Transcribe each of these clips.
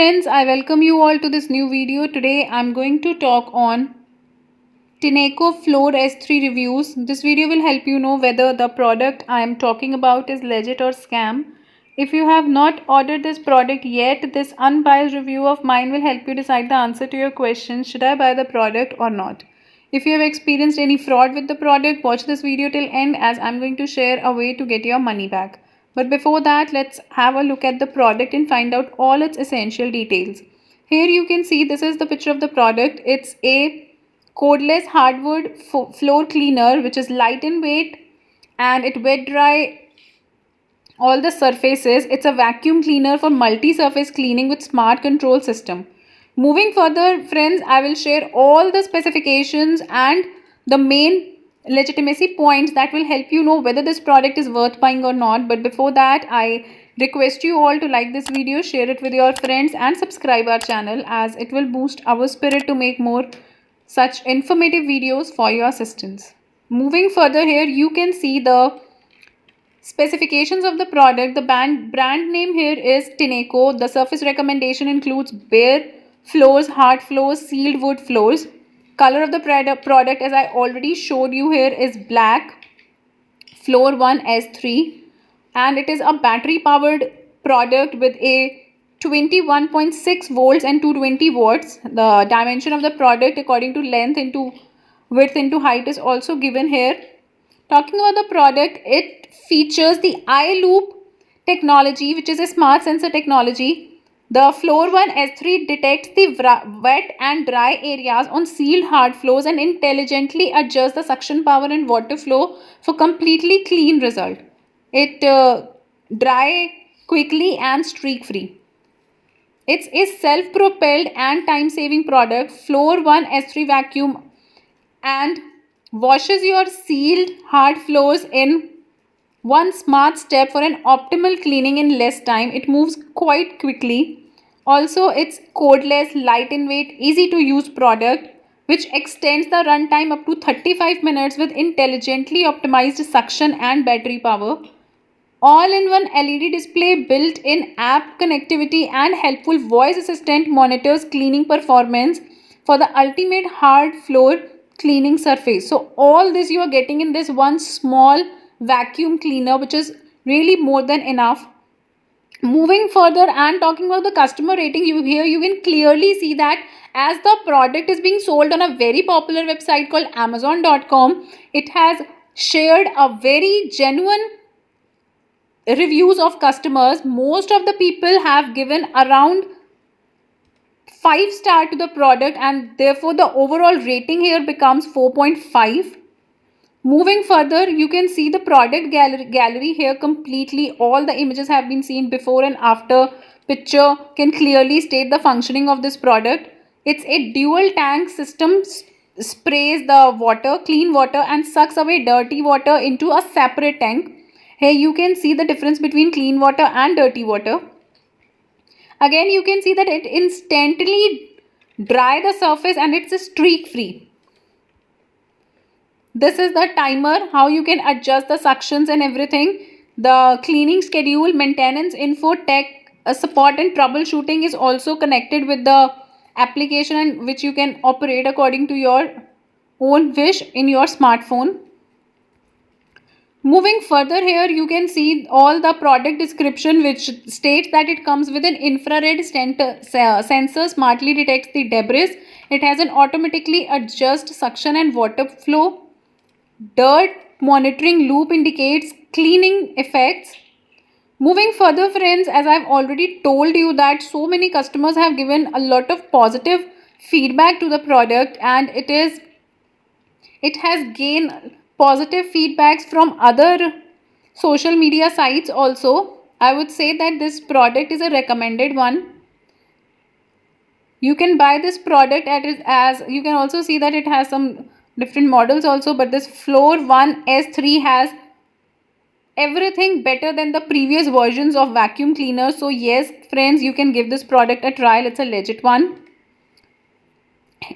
friends, I welcome you all to this new video. Today I'm going to talk on Tineco Floor S3 reviews. This video will help you know whether the product I am talking about is legit or scam. If you have not ordered this product yet, this unbiased review of mine will help you decide the answer to your question, should I buy the product or not. If you have experienced any fraud with the product, watch this video till end as I'm going to share a way to get your money back. But before that, let's have a look at the product and find out all its essential details. Here you can see this is the picture of the product. It's a cordless hardwood floor cleaner which is light in weight and it wet dry all the surfaces. It's a vacuum cleaner for multi-surface cleaning with smart control system. Moving further, friends, I will share all the specifications and the main legitimacy points that will help you know whether this product is worth buying or not. But before that, I request you all to like this video, share it with your friends and subscribe our channel as it will boost our spirit to make more such informative videos for your assistance. Moving further, here you can see the specifications of the product. The brand name here is Tineco. The surface recommendation includes bare floors, hard floors, sealed wood floors. Color of the product, as I already showed you here, is black. Floor 1 S3, and it is a battery powered product with a 21.6 volts and 220 watts. The dimension of the product according to length into width into height is also given here. Talking about the product, it features the iLoop technology, which is a smart sensor technology. The Floor 1 S3 detects the wet and dry areas on sealed hard floors and intelligently adjusts the suction power and water flow for completely clean result. It dry quickly and streak free. It's a self-propelled and time-saving product. Floor 1 S3 vacuum and washes your sealed hard floors in one smart step for an optimal cleaning in less time. It moves quite quickly. Also, it's cordless, light in weight, easy to use product which extends the runtime up to 35 minutes with intelligently optimized suction and battery power. All-in-one LED display, built-in app connectivity and helpful voice assistant monitors cleaning performance for the ultimate hard floor cleaning surface. So all this you are getting in this one small vacuum cleaner, which is really more than enough. Moving further and talking about the customer rating, you can clearly see that as the product is being sold on a very popular website called Amazon.com, it has shared a very genuine reviews of customers. Most of the people have given around 5 star to the product and therefore the overall rating here becomes 4.5. Moving further, you can see the product gallery here completely. All the images have been seen before and after. Picture can clearly state the functioning of this product. It's a dual tank system, sprays the water, clean water and sucks away dirty water into a separate tank. Here you can see the difference between clean water and dirty water. Again, you can see that it instantly dry the surface and it's streak free. This is the timer, how you can adjust the suctions and everything. The cleaning schedule, maintenance info, tech support and troubleshooting is also connected with the application, and which you can operate according to your own wish in your smartphone. Moving further, here you can see all the product description, which states that it comes with an infrared sensor, smartly detects the debris. It has an automatically adjust suction and water flow. Dirt monitoring loop indicates cleaning effects. Moving further, friends, as I've already told you that so many customers have given a lot of positive feedback to the product, and it has gained positive feedbacks from other social media sites also. I would say that this product is a recommended one. You can buy this product as you can also see that it has some different models also, but this Floor 1 S3 has everything better than the previous versions of vacuum cleaners. So yes, friends, you can give this product a trial. It's a legit one.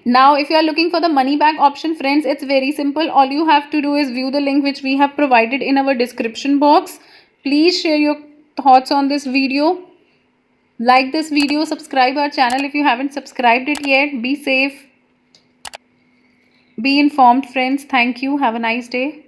Now, if you are looking for the money back option, friends, it's very simple. All you have to do is view the link which we have provided in our description box. Please share your thoughts on this video. Like this video, subscribe our channel if you haven't subscribed it yet. Be safe, be informed, friends. Thank you. Have a nice day.